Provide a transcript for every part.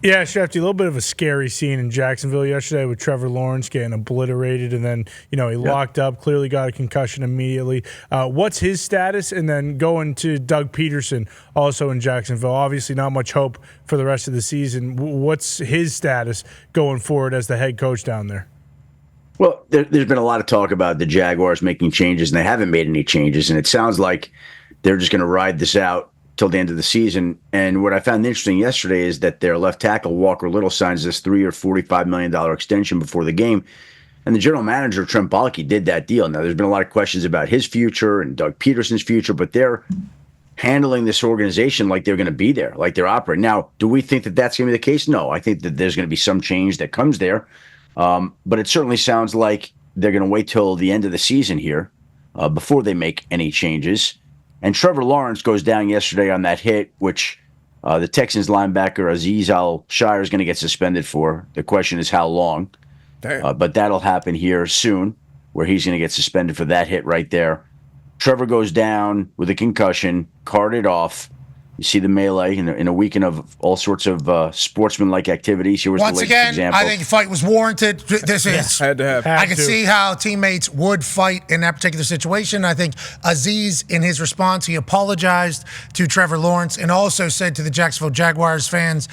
Yeah, Shefty, a little bit of a scary scene in Jacksonville yesterday with Trevor Lawrence getting obliterated, and then, he locked up, clearly got a concussion immediately. What's his status? And then going to Doug Peterson, also in Jacksonville. Obviously not much hope for the rest of the season. What's his status going forward as the head coach down there? Well, there's been a lot of talk about the Jaguars making changes, and they haven't made any changes, and it sounds like they're just going to ride this out till the end of the season. And what I found interesting yesterday is that their left tackle, Walker Little, signs this 3-year, $45 million extension before the game. And the general manager, Trent Baalke, did that deal. Now, there's been a lot of questions about his future and Doug Peterson's future, but they're handling this organization like they're going to be there, like they're operating. Now, do we think that that's going to be the case? No, I think that there's going to be some change that comes there. But it certainly sounds like they're going to wait till the end of the season here before they make any changes. And Trevor Lawrence goes down yesterday on that hit, which the Texans linebacker Azeez Al-Shaair is going to get suspended for. The question is how long. But that'll happen here soon, where he's going to get suspended for that hit right there. Trevor goes down with a concussion, carted off. You see the melee in a weekend of all sorts of sportsmanlike activities. Here was Once the latest again, example. I think the fight was warranted. This is Had to happen. I can see how teammates would fight in that particular situation. I think Aziz, in his response, he apologized to Trevor Lawrence and also said to the Jacksonville Jaguars fans,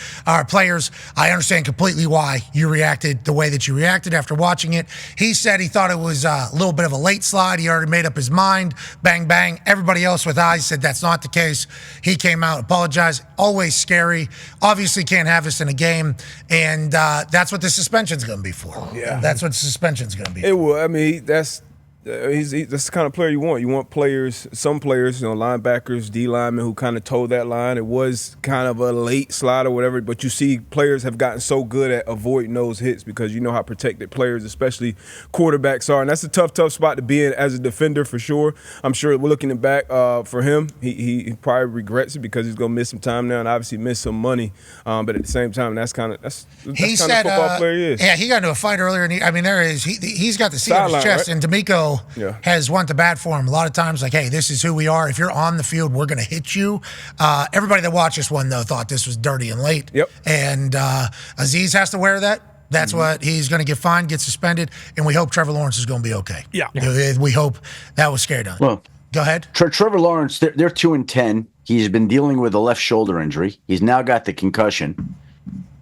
players, I understand completely why you reacted the way that you reacted after watching it. He said he thought it was a little bit of a late slide. He already made up his mind. Bang, bang. Everybody else with eyes said that's not the case. He came out, apologized. Always scary. Obviously can't have this in a game. And that's what the suspension's going to be for. Yeah. That's what the suspension's going to be. It will. I mean, that's the kind of player you want. You want players, some players, linebackers, D linemen who kind of toe that line. It was kind of a late slide or whatever, but you see players have gotten so good at avoiding those hits because you know how protected players, especially quarterbacks, are. And that's a tough spot to be in as a defender for sure. I'm sure we're looking back for him. He probably regrets it because he's going to miss some time now and obviously miss some money. But at the same time, that's kind of football player he is. Yeah, he got into a fight earlier, and he's got the C on his Sideline, chest, right? and D'Amico has went to bat for him a lot of times, like, hey, this is who we are. If you're on the field, we're going to hit you. Everybody that watched this one, though, thought this was dirty and late. Yep. And Aziz has to wear that. That's what he's going to get fined, get suspended, and we hope Trevor Lawrence is going to be okay. Yeah. We hope that was scared on. Well, go ahead. Trevor Lawrence, they're 2-10. He's been dealing with a left shoulder injury. He's now got the concussion.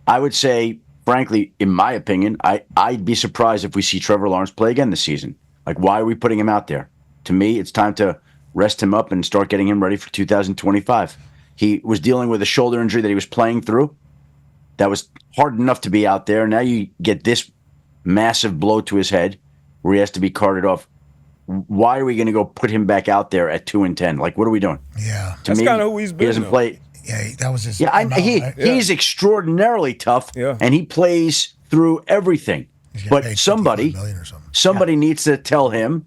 I would say, frankly, in my opinion, I'd be surprised if we see Trevor Lawrence play again this season. Like, why are we putting him out there? To me, it's time to rest him up and start getting him ready for 2025. He was dealing with a shoulder injury that he was playing through. That was hard enough to be out there. Now you get this massive blow to his head where he has to be carted off. Why are we going to go put him back out there at 2-10? Like, what are we doing? Yeah. That's kind of who he's been. He doesn't play. Yeah, that was his. Yeah, he's extraordinarily tough, and he plays through everything. But somebody needs to tell him,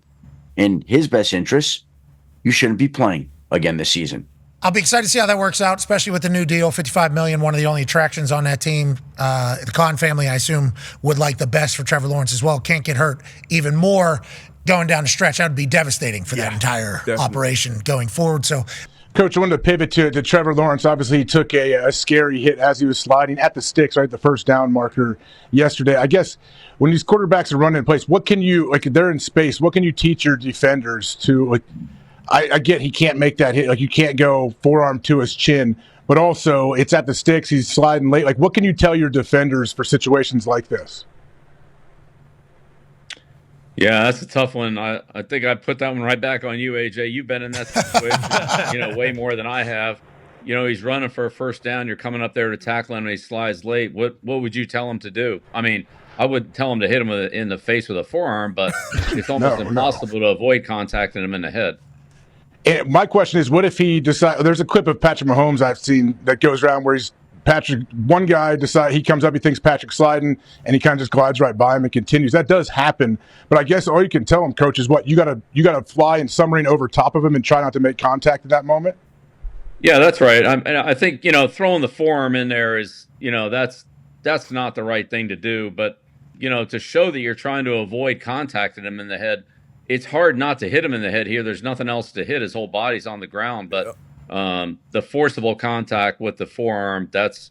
in his best interest, you shouldn't be playing again this season. I'll be excited to see how that works out, especially with the new deal, $55 million, one of the only attractions on that team. The Khan family, I assume, would like the best for Trevor Lawrence as well. Can't get hurt even more going down the stretch. That would be devastating for that entire operation going forward. So, Coach, I wanted to pivot to Trevor Lawrence. Obviously, he took a scary hit as he was sliding at the sticks, right, the first down marker yesterday. I guess when these quarterbacks are running in place, what can you, like, they're in space, what can you teach your defenders to, like, I get he can't make that hit. Like, you can't go forearm to his chin, but also it's at the sticks, he's sliding late. Like, what can you tell your defenders for situations like this? Yeah, that's a tough one. I think I put that one right back on you, AJ. You've been in that situation, way more than I have. He's running for a first down. You're coming up there to tackle him, and he slides late. What would you tell him to do? I mean, I would tell him to hit him in the face with a forearm, but it's almost impossible to avoid contacting him in the head. And my question is, what if he decides? There's a clip of Patrick Mahomes I've seen that goes around where one guy he comes up, he thinks Patrick's sliding, and he kind of just glides right by him and continues. That does happen, but I guess all you can tell him, Coach, is what you gotta fly and submarine over top of him and try not to make contact at that moment. Yeah, that's right. I think throwing the forearm in there is that's not the right thing to do. But to show that you're trying to avoid contacting him in the head, it's hard not to hit him in the head here. There's nothing else to hit. His whole body's on the ground, but. The forcible contact with the forearm, that's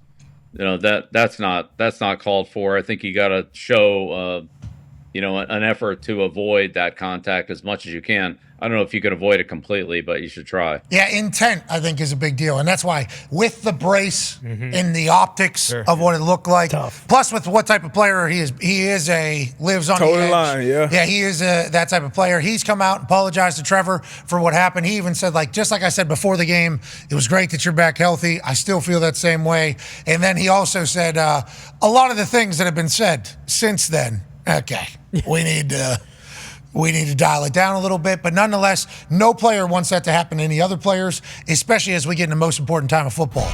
that's not called for. I think you got to show an effort to avoid that contact as much as you can. I don't know if you could avoid it completely, but you should try. Yeah, intent, I think, is a big deal. And that's why with the brace and the optics of what it looked like, plus with what type of player he lives on the edge. Line, yeah. Yeah, he is that type of player. He's come out and apologized to Trevor for what happened. He even said, just like I said before the game, it was great that you're back healthy. I still feel that same way. And then he also said a lot of the things that have been said since then, okay, we need to dial it down a little bit. But nonetheless, no player wants that to happen to any other players, especially as we get in the most important time of football.